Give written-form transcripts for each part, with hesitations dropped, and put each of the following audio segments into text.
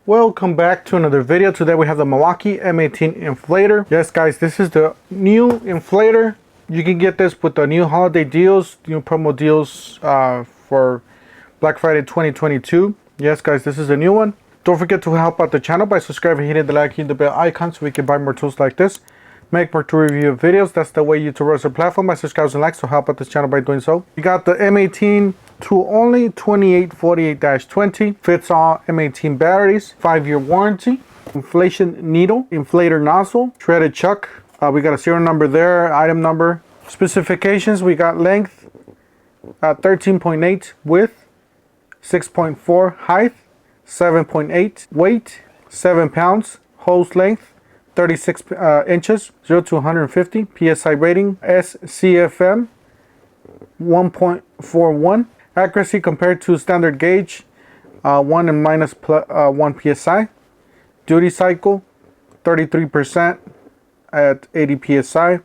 Welcome back to another video. Today we have the Milwaukee M18 inflator. Yes guys, this is the new inflator. You can get this with the new holiday deals, new promo deals for Black Friday 2022. Yes guys, this is a new one. Don't forget to help out the channel by subscribing, hitting the like, hitting the bell icon so we can buy more tools like this, make more tool review videos. That's the way YouTube runs the platform, by subscribing and likes, so help out this channel by doing so. You got the M18 tool only, 2848-20, fits all M18 batteries, 5-year warranty, inflation needle, inflator nozzle, shredded chuck. We got a serial number there, item number. Specifications, we got length 13.8, width 6.4, height 7.8, weight 7 pounds, hose length 36 inches, 0 to 150, PSI rating SCFM 1.41. Accuracy compared to standard gauge 1 and minus 1 psi. Duty cycle 33% at 80 psi.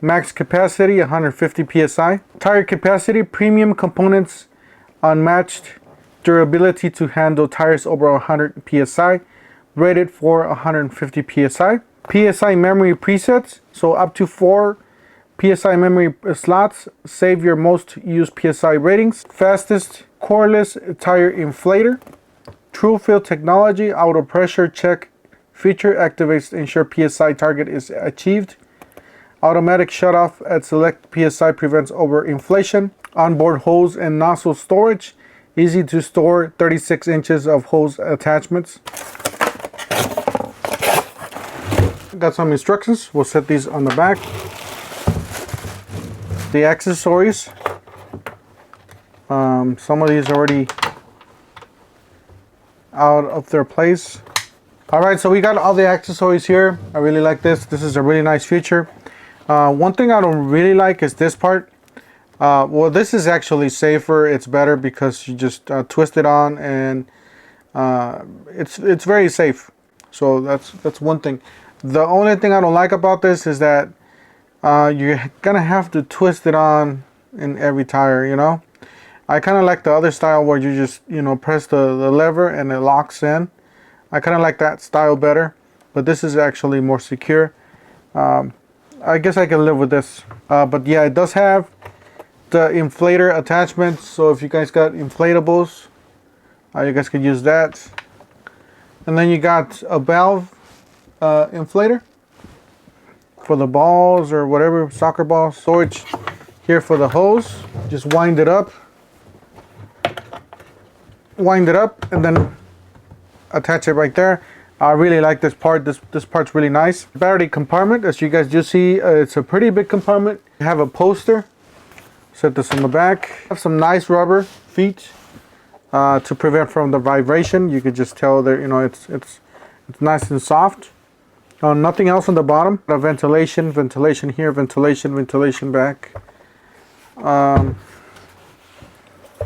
Max capacity 150 psi. Tire capacity, premium components, unmatched durability to handle tires over 100 psi. Rated for 150 psi. PSI memory presets, so up to 4 PSI memory slots, save your most used PSI ratings. Fastest coreless tire inflator. True fill technology, auto pressure check feature activates to ensure PSI target is achieved. Automatic shutoff at select PSI prevents overinflation. Onboard hose and nozzle storage. Easy to store 36 inches of hose attachments. Got some instructions. We'll set these on the back. The accessories, some of these already out of their place. Alright, so we got all the accessories here. I really like this. This is a really nice feature. One thing I don't really like is this part. Well, this is actually safer. It's better because you just twist it on, and it's very safe. So that's one thing. The only thing I don't like about this is that you're gonna have to twist it on in every tire, you know. I kind of like the other style where you just, you know, press the lever and it locks in. I kind of like that style better, but this is actually more secure. I guess I can live with this, but yeah, it does have the inflator attachment, so if you guys got inflatables, you guys could use that. And then you got a valve inflator for the balls or whatever, soccer ball storage. Here for the hose, just wind it up, and then attach it right there. I really like this part. This part's really nice. Battery compartment, as you guys do see, it's a pretty big compartment. You have a poster. Set this on the back. Have some nice rubber feet to prevent from the vibration. You could just tell that, you know, it's nice and soft. Nothing else on the bottom. Ventilation here, ventilation back.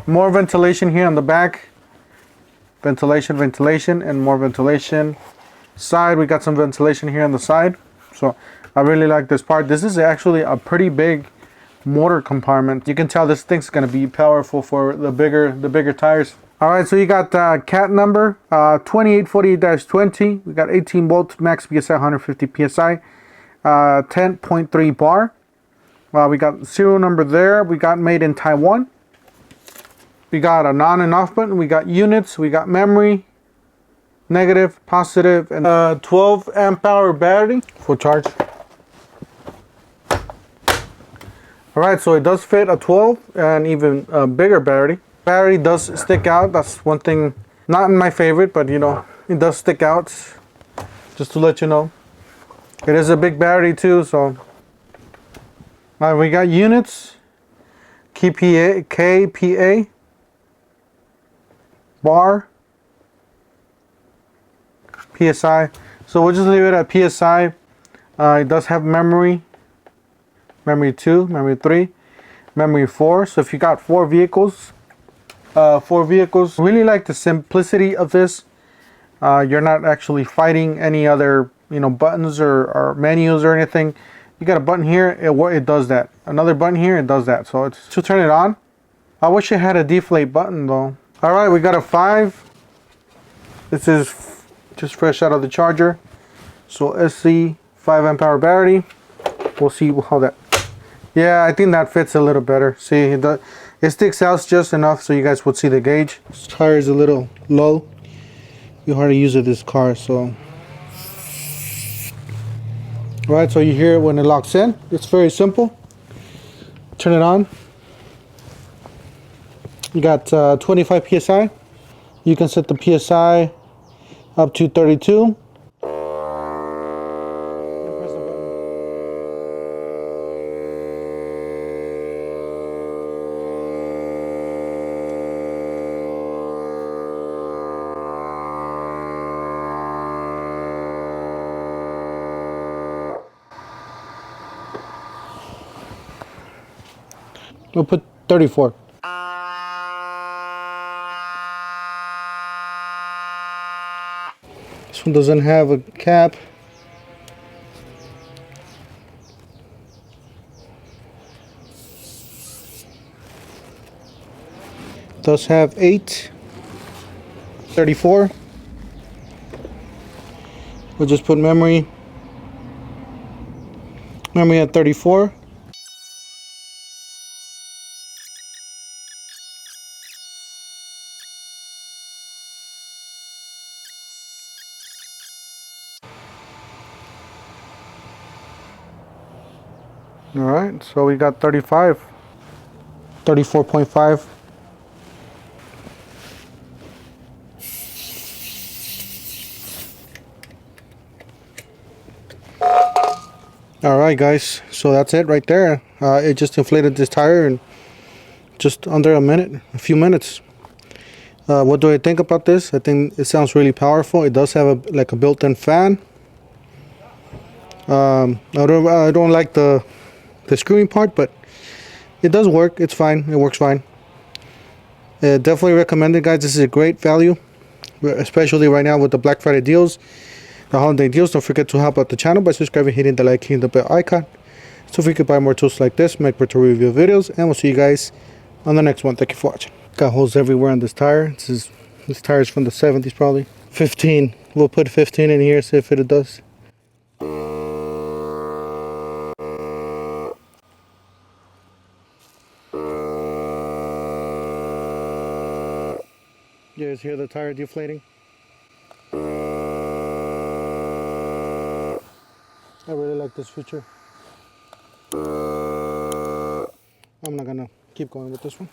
More ventilation here on the back. Ventilation, and more ventilation. Side, we got some ventilation here on the side. So I really like this part. This is actually a pretty big motor compartment. You can tell this thing's gonna be powerful for the bigger tires. All right, so you got cat number 2848-20. We got 18 volts, max PSI 150 PSI, 10.3 bar. We got serial number there. We got made in Taiwan. We got a on and off button. We got units. We got memory, negative, positive, and 12 amp hour battery, full charge. All right, so it does fit a 12 and even a bigger battery. Battery does stick out. That's one thing, not in my favorite, but you know, it does stick out. Just to let you know, it is a big battery too. So we got units, KPA, bar, PSI. So we'll just leave it at PSI. It does have memory 2, memory 3, memory 4. So if you got 4 vehicles, really like the simplicity of this. You're not actually fighting any other, you know, buttons or menus or anything. You got a button here, it does that. Another button here, it does that. So it's to turn it on. I wish it had a deflate button though. All right, we got a 5. This is just fresh out of the charger. So SC 5 amp hour battery. We'll see how that. Yeah, I think that fits a little better. See, it sticks out just enough so you guys would see the gauge. This tire is a little low. You hardly use it this car, so. Alright, so you hear it when it locks in. It's very simple. Turn it on. You got 25 psi. You can set the psi up to 32. We'll put 34. This one doesn't have a cap. Does have 8. 34. We'll just put memory at 34. All right, so we got 35, 34.5. All right, guys, so that's it right there. It just inflated this tire in just under a few minutes. What do I think about this? I think it sounds really powerful. It does have like a built-in fan. I don't like the screwing part, but it does work. It's fine. It works fine. Definitely recommend it, guys. This is a great value, especially right now with the Black Friday deals, the holiday deals. Don't forget to help out the channel by subscribing, hitting the like, hitting the bell icon, so we can buy more tools like this, make better review videos, and we'll see you guys on the next one. Thank you for watching. Got holes everywhere on this tire. This tire is from the 70s, probably 15. We'll put 15 in here, see if it does. You guys hear the tire deflating? I really like this feature. I'm not gonna keep going with this one.